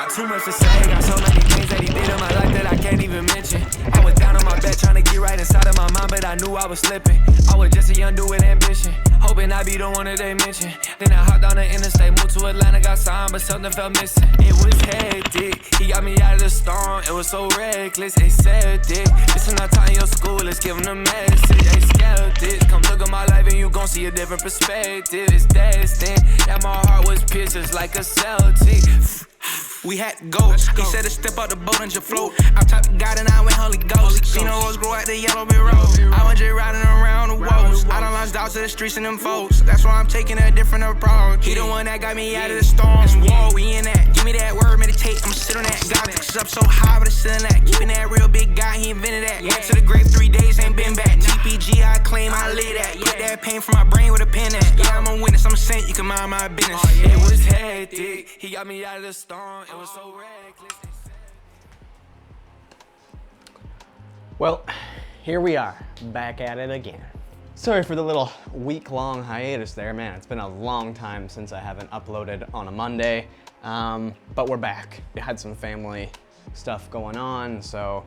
got too much to say, got so many things that he did in my life that I can't even mention. I was down on my bed trying to get right inside of my mind, but I knew I was slipping. I was just a young dude with ambition, hoping I'd be the one that they mention. Then I hopped on the interstate, moved to Atlanta, got signed, but something felt missing. It was hectic, he got me out of the storm, it was so reckless, accepted. This is not time in your school, let's give them the message. Hey, skeptics, come look at my life and you gon' see a different perspective. It's destined that my heart was pierced just like a Celtic. We had to go. He said to step out the boat and just float. I talked to God and I went Holy Ghost. Seen the rose grow at the yellow brick road. I went just riding around the woes. I done lost out to the streets and them folks. That's why I'm taking a different approach. He the one that got me out of the storm. It's war, we in that. Give me that word, meditate, I'ma sit on that. God picks up so high, but it's still in that. Keeping that real big guy, he invented that. Went to the grave 3 days, ain't been back. TPG, I claim I live that. Put that pain from my brain with a pen at. Yeah, I'm a witness, I'm a saint, you can mind my business. It was hectic, he got me out of the storm. It was so reckless. Well, here we are, back at it again. Sorry for the little week-long hiatus there, man. It's been a long time since I haven't uploaded on a Monday, but we're back. We had some family stuff going on, so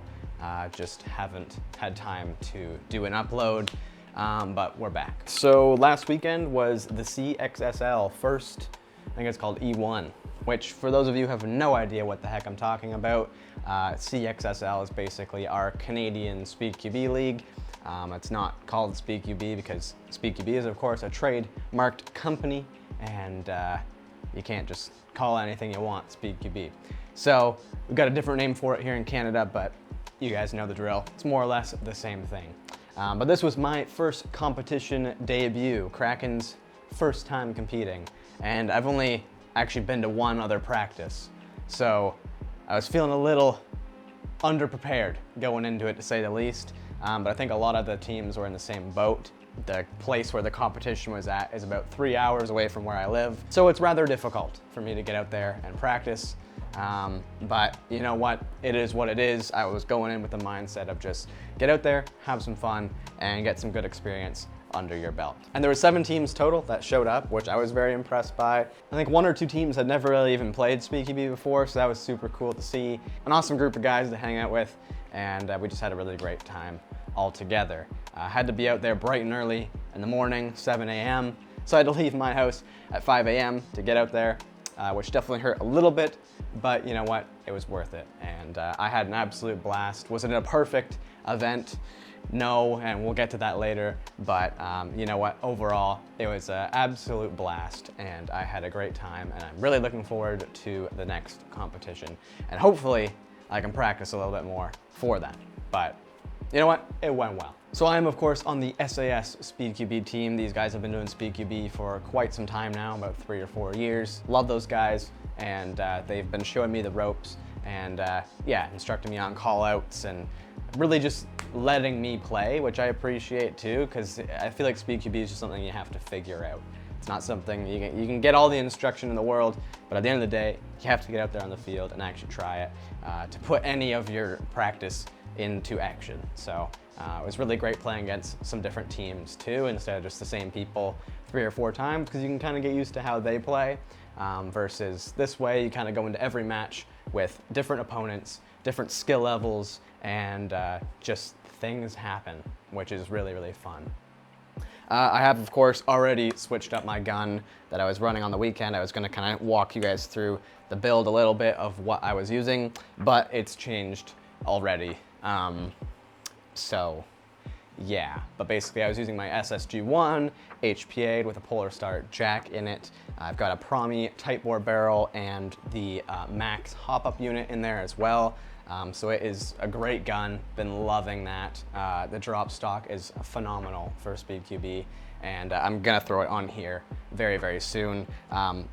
just haven't had time to do an upload, but we're back. So last weekend was the CXSL first, I think it's called E1, which for those of you who have no idea what the heck I'm talking about, CXSL is basically our Canadian Speedqb league. It's not called Speedqb because Speedqb is of course a trade-marked company, and you can't just call anything you want Speedqb. So we've got a different name for it here in Canada, but you guys know the drill. It's more or less the same thing. But this was my first competition debut, Kraken's first time competing, and I've only actually been to one other practice. So I was feeling a little underprepared going into it, to say the least. But I think a lot of the teams were in the same boat. The place where the competition was at is about 3 hours away from where I live. So it's rather difficult for me to get out there and practice. But you know what? It is what it is. I was going in with the mindset of just get out there, have some fun, and get some good experience under your belt. And there were 7 teams total that showed up, which I was very impressed by. I think 1 or 2 teams had never really even played Speedqb before, so that was super cool to see. An awesome group of guys to hang out with, and we just had a really great time all together. I had to be out there bright and early in the morning, 7 a.m. So I had to leave my house at 5 a.m. to get out there, which definitely hurt a little bit, but you know what? It was worth it. And I had an absolute blast. Was it a perfect event? No, and we'll get to that later, but you know what, overall, it was an absolute blast, and I had a great time, and I'm really looking forward to the next competition, and hopefully I can practice a little bit more for that, but you know what, it went well. So I am, of course, on the SAS Speedqb team. These guys have been doing Speedqb for quite some time now, about 3 or 4 years. Love those guys, and they've been showing me the ropes, and yeah, instructing me on call-outs, and really just letting me play, which I appreciate too, because I feel like Speedqb is just something you have to figure out. It's not something you can get all the instruction in the world, but at the end of the day, you have to get out there on the field and actually try it to put any of your practice into action. So it was really great playing against some different teams too, instead of just the same people 3 or 4 times, because you can kind of get used to how they play, versus this way you kind of go into every match with different opponents, different skill levels, and just things happen, which is really, really fun. I have, of course, already switched up my gun that I was running on the weekend. I was going to kind of walk you guys through the build a little bit of what I was using, but it's changed already. So yeah, but basically I was using my SSG-1 HPA'd with a Polar Start jack in it. I've got a Promi tight bore barrel and the Max hop-up unit in there as well. So it is a great gun, been loving that. The drop stock is phenomenal for Speedqb, and I'm gonna throw it on here very, very soon.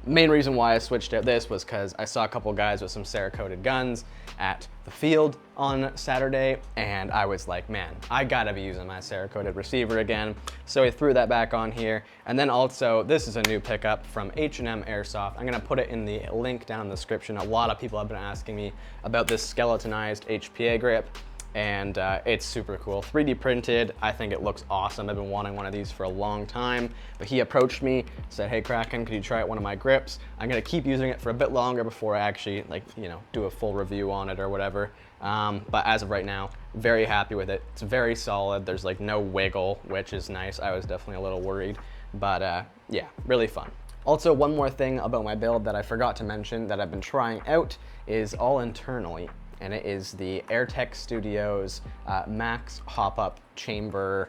Main reason why I switched out this was because I saw a couple guys with some Cerakoted guns at the field on Saturday, and I was like, man, I gotta be using my Cerakoted receiver again. So I threw that back on here. And then also, this is a new pickup from H&M Airsoft. I'm gonna put it in the link down in the description. A lot of people have been asking me about this skeletonized HPA grip, and it's super cool. 3D printed, I think it looks awesome. I've been wanting one of these for a long time, but he approached me, said, hey Kraken, could you try out one of my grips? I'm gonna keep using it for a bit longer before I actually, like, you know, do a full review on it or whatever. But as of right now, very happy with it. It's very solid. There's like no wiggle, which is nice. I was definitely a little worried, but yeah, really fun. Also, one more thing about my build that I forgot to mention that I've been trying out is all internally, and it is the AirTech Studios Max Hop-Up Chamber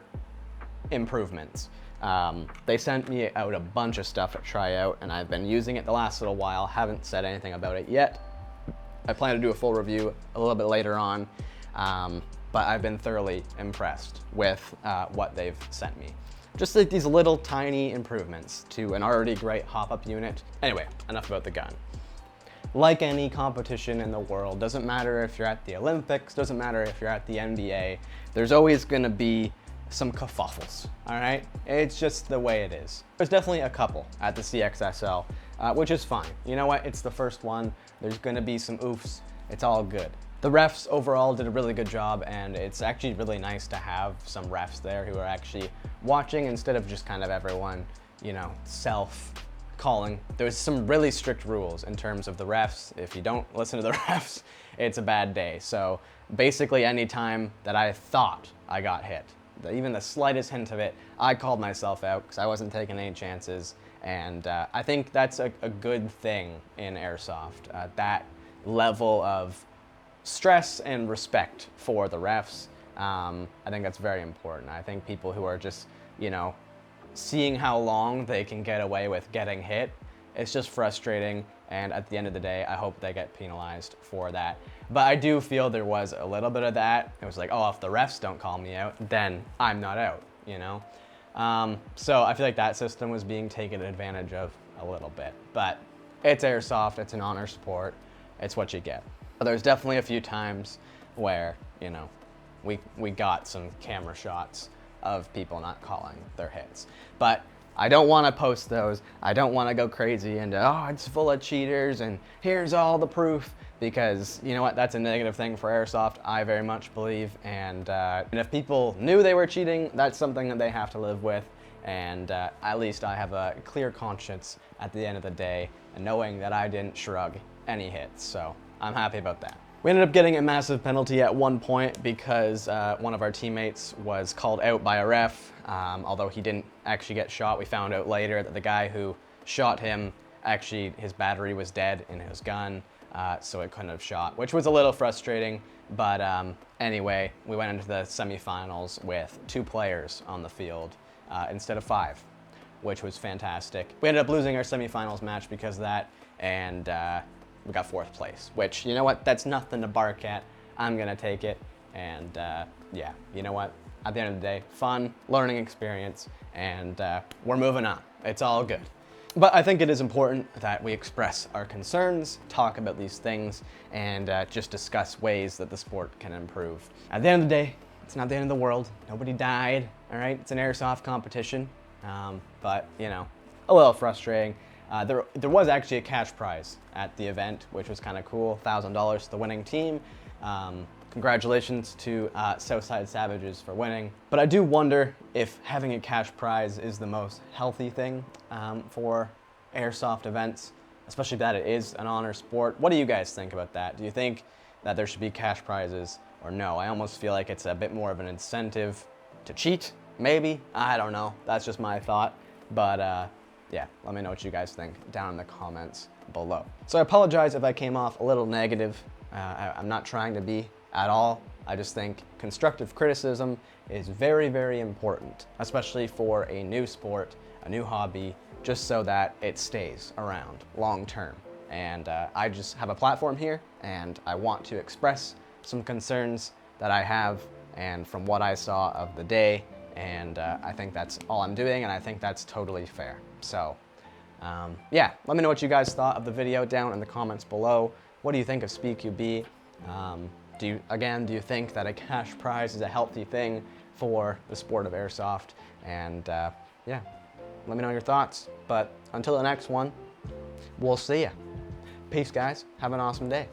improvements. They sent me out a bunch of stuff to try out, and I've been using it the last little while, haven't said anything about it yet. I plan to do a full review a little bit later on, but I've been thoroughly impressed with what they've sent me. Just like these little tiny improvements to an already great hop-up unit. Anyway, enough about the gun. Like any competition in the world, doesn't matter if you're at the Olympics, doesn't matter if you're at the NBA, there's always gonna be some kerfuffles, all right? It's just the way it is. There's definitely a couple at the CXSL, which is fine. You know what, it's the first one. There's gonna be some oofs, it's all good. The refs overall did a really good job, and it's actually really nice to have some refs there who are actually watching instead of just kind of everyone, you know, self-calling. There's some really strict rules in terms of the refs. If you don't listen to the refs, it's a bad day. So basically any time that I thought I got hit, even the slightest hint of it, I called myself out because I wasn't taking any chances. And I think that's a good thing in airsoft, that level of stress and respect for the refs. I think that's very important. I think people who are just, you know, seeing how long they can get away with getting hit, it's just frustrating, and at the end of the day, I hope they get penalized for that. But I do feel there was a little bit of that. It was like, oh, if the refs don't call me out, then I'm not out, you know? So I feel like that system was being taken advantage of a little bit, but it's airsoft, it's an honor sport, it's what you get. There's definitely a few times where, you know, we got some camera shots of people not calling their hits. But I don't want to post those. I don't want to go crazy into, oh, it's full of cheaters and here's all the proof, because you know what, that's a negative thing for airsoft, I very much believe. And if people knew they were cheating, that's something that they have to live with. And at least I have a clear conscience at the end of the day, and knowing that I didn't shrug any hits. So I'm happy about that. We ended up getting a massive penalty at one point because one of our teammates was called out by a ref. Although he didn't actually get shot, we found out later that the guy who shot him, actually his battery was dead in his gun, so it couldn't have shot, which was a little frustrating. But anyway, we went into the semifinals with 2 players on the field instead of 5, which was fantastic. We ended up losing our semifinals match because of that, and we got 4th place, which, you know what, that's nothing to bark at. I'm gonna take it, and yeah, you know what, at the end of the day, fun, learning experience, and we're moving on. It's all good. But I think it is important that we express our concerns, talk about these things, and just discuss ways that the sport can improve. At the end of the day, it's not the end of the world. Nobody died, all right? It's an airsoft competition, but, you know, a little frustrating. There was actually a cash prize at the event, which was kind of cool, $1,000 to the winning team. Congratulations to Southside Savages for winning. But I do wonder if having a cash prize is the most healthy thing for airsoft events, especially that it is an honor sport. What do you guys think about that? Do you think that there should be cash prizes or no? I almost feel like it's a bit more of an incentive to cheat, maybe? I don't know. That's just my thought. But yeah, let me know what you guys think down in the comments below. So I apologize if I came off a little negative. I'm not trying to be at all. I just think constructive criticism is very, very important, especially for a new sport, a new hobby, just so that it stays around long term. And I just have a platform here, and I want to express some concerns that I have and from what I saw of the day, and I think that's all I'm doing, and I think that's totally fair. So yeah, let me know what you guys thought of the video down in the comments below. What do you think of Speedqb? Do you think that a cash prize is a healthy thing for the sport of airsoft? And yeah, let me know your thoughts. But until the next one, we'll see ya. Peace, guys. Have an awesome day.